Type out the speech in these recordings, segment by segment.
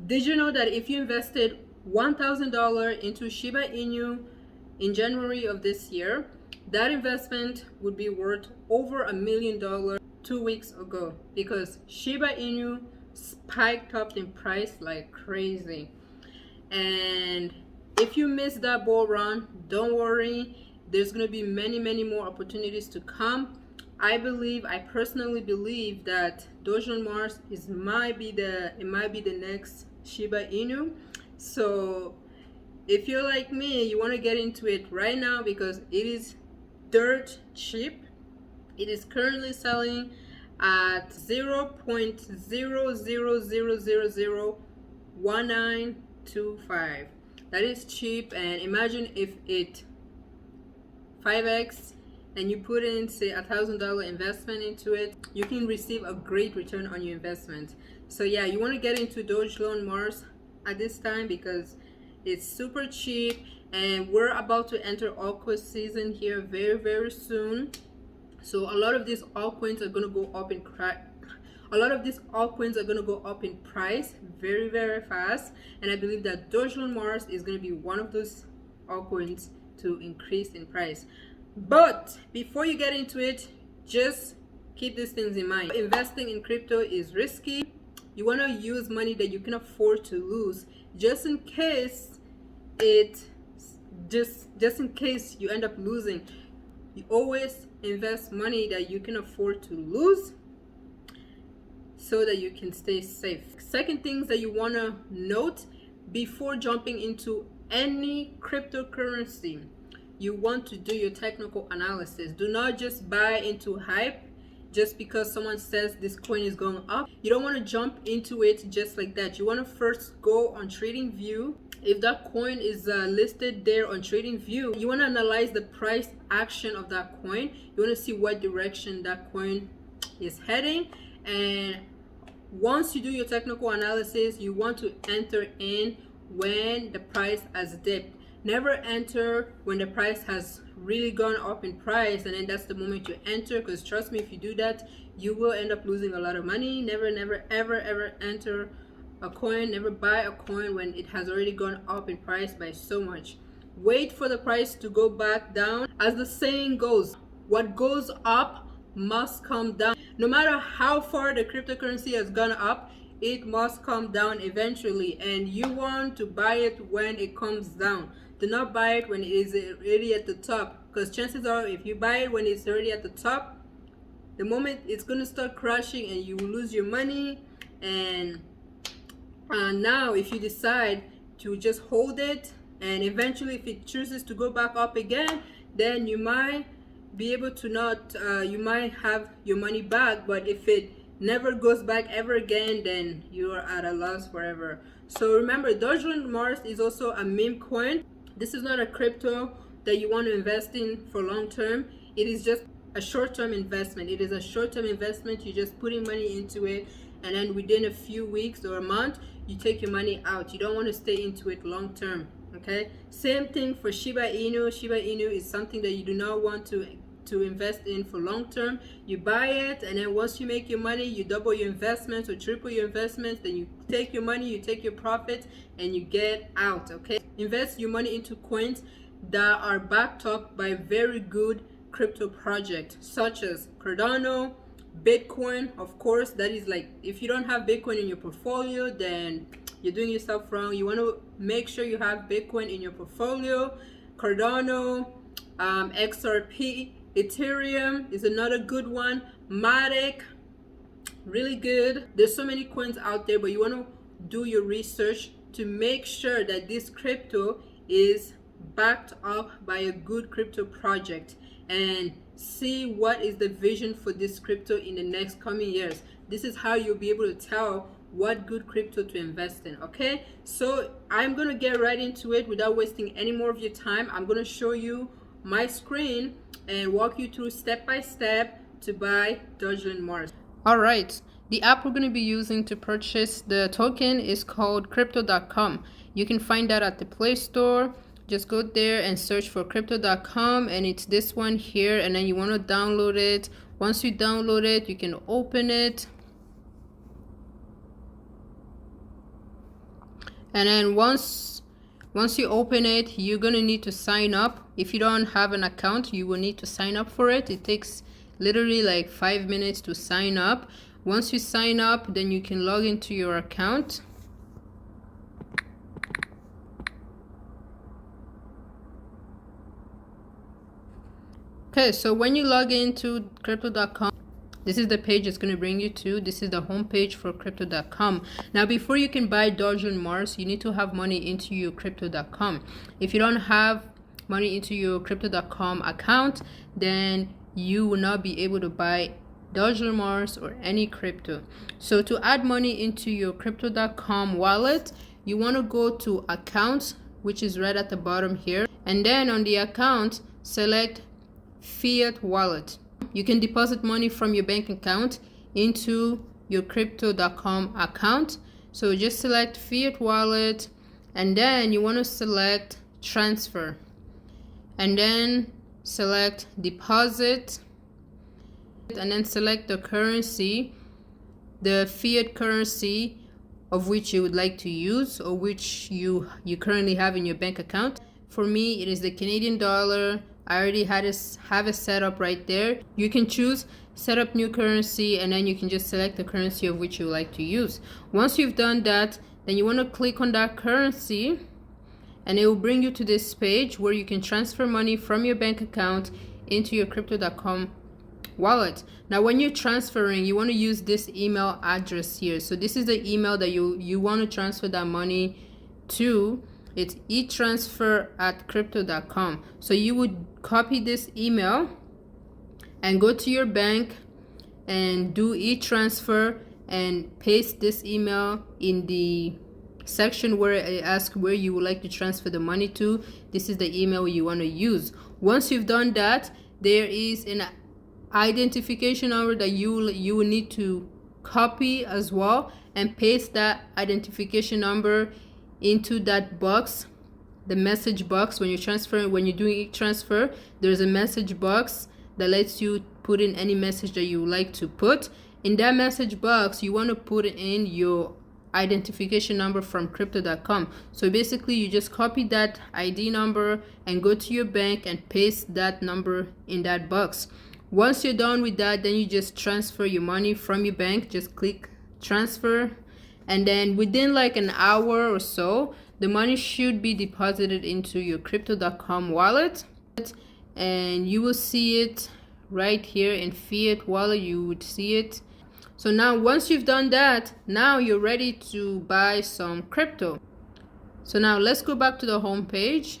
Did you know that if you invested $1,000 into Shiba Inu in January of this year, that investment would be worth over $1 million 2 weeks ago, because Shiba Inu spiked up in price like crazy. And if you missed that bull run, don't worry, there's going to be many more opportunities to come. I personally believe that Dogelon Mars might be the next Shiba Inu. So if you're like me, you want to get into it right now because it is dirt cheap. It is currently selling at 0.00001925. That is cheap. And imagine if it 5x and you put in, say, $1,000 investment into it, you can receive a great return on your investment. So yeah, you want to get into Dogelon Mars at this time because it's super cheap, and we're about to enter altcoin season here very soon. So a lot of these altcoins are going to go up in price very fast, and I believe that Dogelon Mars is going to be one of those altcoins to increase in price. But before you get into it, just keep these things in mind. Investing in crypto is risky. You want to use money that you can afford to lose, just in case you end up losing. You always invest money that you can afford to lose so that you can stay safe. Second things that you want to note before jumping into any cryptocurrency, you want to do your technical analysis. Do not just buy into hype just because someone says this coin is going up. You don't want to jump into it just like that. You want to first go on TradingView. If that coin is listed there on TradingView, you want to analyze the price action of that coin. You want to see what direction that coin is heading. And once you do your technical analysis, you want to enter in when the price has dipped. Never enter when the price has really gone up in price and then that's the moment you enter, because trust me, if you do that, you will end up losing a lot of money. Never ever enter a coin, never buy a coin when it has already gone up in price by so much. Wait for the price to go back down. As the saying goes, what goes up must come down. No matter how far the cryptocurrency has gone up, it must come down eventually, and you want to buy it when it comes down. Do not buy it when it is already at the top, because chances are if you buy it when it's already at the top, the moment it's going to start crashing and you will lose your money. And now if you decide to just hold it, and eventually if it chooses to go back up again, then you might be able to you might have your money back. But if it never goes back ever again, then you are at a loss forever. So remember, Dogelon Mars is also a meme coin. This is not a crypto that you want to invest in for long term. It is just a short-term investment. It is a short-term investment. You're just putting money into it, and then within a few weeks or a month, you take your money out. You don't want to stay into it long term. Okay, same thing for Shiba Inu. Shiba Inu is something that you do not want to invest in for long term. You buy it, and then once you make your money, you double your investments or triple your investments, then you take your money, you take your profit, and you get out. Okay, invest your money into coins that are backed up by very good crypto projects such as Cardano, Bitcoin. Of course, that is like, if you don't have Bitcoin in your portfolio, then you're doing yourself wrong. You want to make sure you have Bitcoin in your portfolio. Cardano, XRP, Ethereum is another good one. Matic, really good. There's so many coins out there, but you want to do your research to make sure that this crypto is backed up by a good crypto project, and see what is the vision for this crypto in the next coming years. This is how you'll be able to tell what good crypto to invest in. Okay, so I'm gonna get right into it without wasting any more of your time. I'm gonna show you my screen and walk you through step by step to buy Dogelon Mars. All right, the app we're going to be using to purchase the token is called crypto.com. You can find that at the Play Store. Just go there and search for crypto.com, and it's this one here, and then you want to download it. Once you download it, you can open it. And then once you open it, you're gonna need to sign up. If you don't have an account, you will need to sign up for it. It takes literally like 5 minutes to sign up. Once you sign up, then you can log into your account. Okay, so when you log into crypto.com, this is the page it's going to bring you to. This is the home page for crypto.com. Now, before you can buy Dogelon Mars, you need to have money into your crypto.com. If you don't have money into your crypto.com account, then you will not be able to buy Dogelon Mars or any crypto. So to add money into your crypto.com wallet, you want to go to accounts, which is right at the bottom here. And then on the account, select fiat wallet. You can deposit money from your bank account into your crypto.com account. So just select fiat wallet, and then you want to select transfer, and then select deposit, and then select the currency, the fiat currency of which you would like to use or which you currently have in your bank account. For me, it is the Canadian dollar. I already have it set up right there. You can choose set up new currency, and then you can just select the currency of which you like to use. Once you've done that, then you want to click on that currency, and it will bring you to this page where you can transfer money from your bank account into your crypto.com wallet. Now when you're transferring, you want to use this email address here. So this is the email that you want to transfer that money to. It's etransfer@crypto.com. So you would copy this email and go to your bank and do e-transfer and paste this email in the section where it asks where you would like to transfer the money to. This is the email you want to use. Once you've done that, there is an identification number that you will need to copy as well and paste that identification number into that box, the message box. When you're transferring, when you're doing e-transfer, there's a message box that lets you put in any message that you would like to put. In that message box, you want to put in your identification number from crypto.com. So basically, you just copy that ID number and go to your bank and paste that number in that box. Once you're done with that, then you just transfer your money from your bank. Just click transfer, and then within like an hour or so, the money should be deposited into your crypto.com wallet, and you will see it right here in fiat wallet. You would see it. So now once you've done that, now you're ready to buy some crypto. So now let's go back to the home page.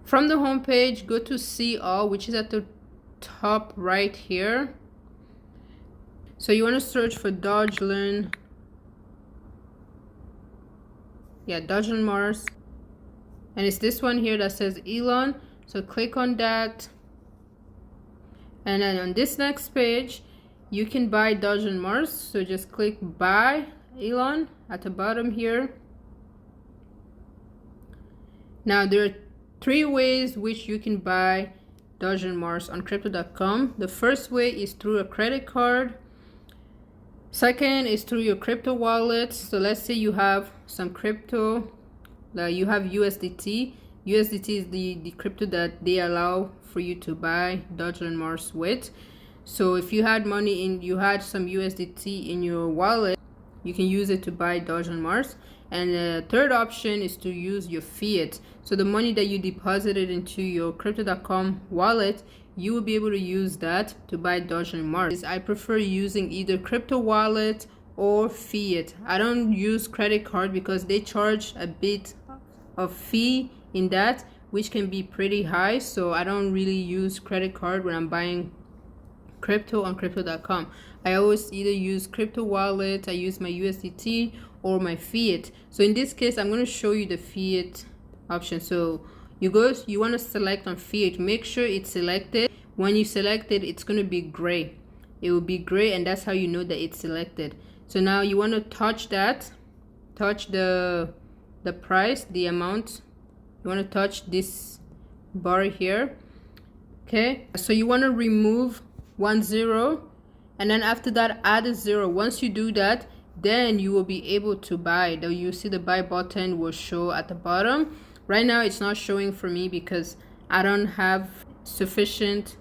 From the home page, go to see all, which is at the top right here. So you want to search for Dogelon. Yeah, Dogelon Mars, and it's this one here that says Elon. So click on that, and then on this next page you can buy Dogelon Mars. So just click buy Elon at the bottom here. Now there are 3 ways which you can buy Dogelon Mars on crypto.com. The first way is through a credit card. Second is through your crypto wallet. So let's say you have some crypto, you have USDT. USDT is the crypto that they allow for you to buy Dogelon Mars with. So if you had money you had some USDT in your wallet, you can use it to buy Dogelon Mars. And the third option is to use your fiat. So the money that you deposited into your crypto.com wallet, you will be able to use that to buy Dogelon Mars. I prefer using either crypto wallet or fiat. I don't use credit card because they charge a bit of fee in that, which can be pretty high. So I don't really use credit card when I'm buying crypto on crypto.com. I always either use crypto wallet, I use my USDT, or my fiat. So in this case, I'm going to show you the fiat option. So you want to select on fiat. Make sure it's selected. When you select it, it's going to be gray. It will be gray, and that's how you know that it's selected. So now you want to touch that, touch the price, the amount. You want to touch this bar here. Okay, so you want to remove 1 0, and then after that add a 0. Once you do that, then you will be able to buy. Though you see the buy button will show at the bottom. Right now it's not showing for me because I don't have sufficient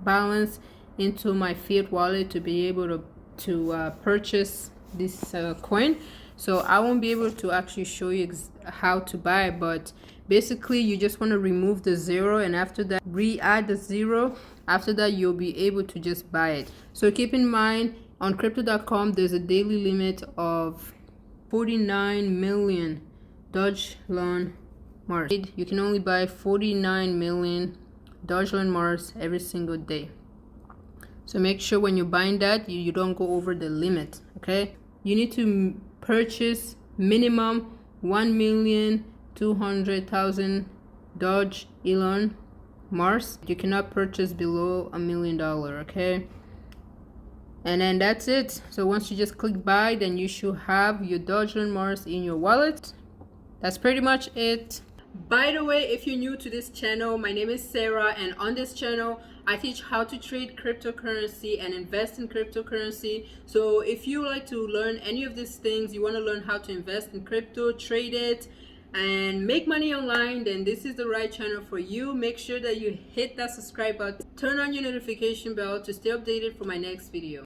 balance into my fiat wallet to be able to purchase this coin. So I won't be able to actually show you how to buy, but basically you just want to remove the 0, and after that re-add the 0. After that you'll be able to just buy it. So keep in mind, on crypto.com there's a daily limit of 49 million Dogelon Mars. You can only buy 49 million Dogelon Mars every single day. So make sure when you're buying that you don't go over the limit. Okay, you need to purchase minimum 1,200,000 Dogelon Mars. You cannot purchase below $1 million. Okay, and then that's it. So once you just click buy, then you should have your Dogelon Mars in your wallet. That's pretty much it. By the way, if you're new to this channel, my name is Sarah, and on this channel I teach how to trade cryptocurrency and invest in cryptocurrency. So if you like to learn any of these things, you want to learn how to invest in crypto, trade it, and make money online, then this is the right channel for you. Make sure that you hit that subscribe button, turn on your notification bell to stay updated for my next video.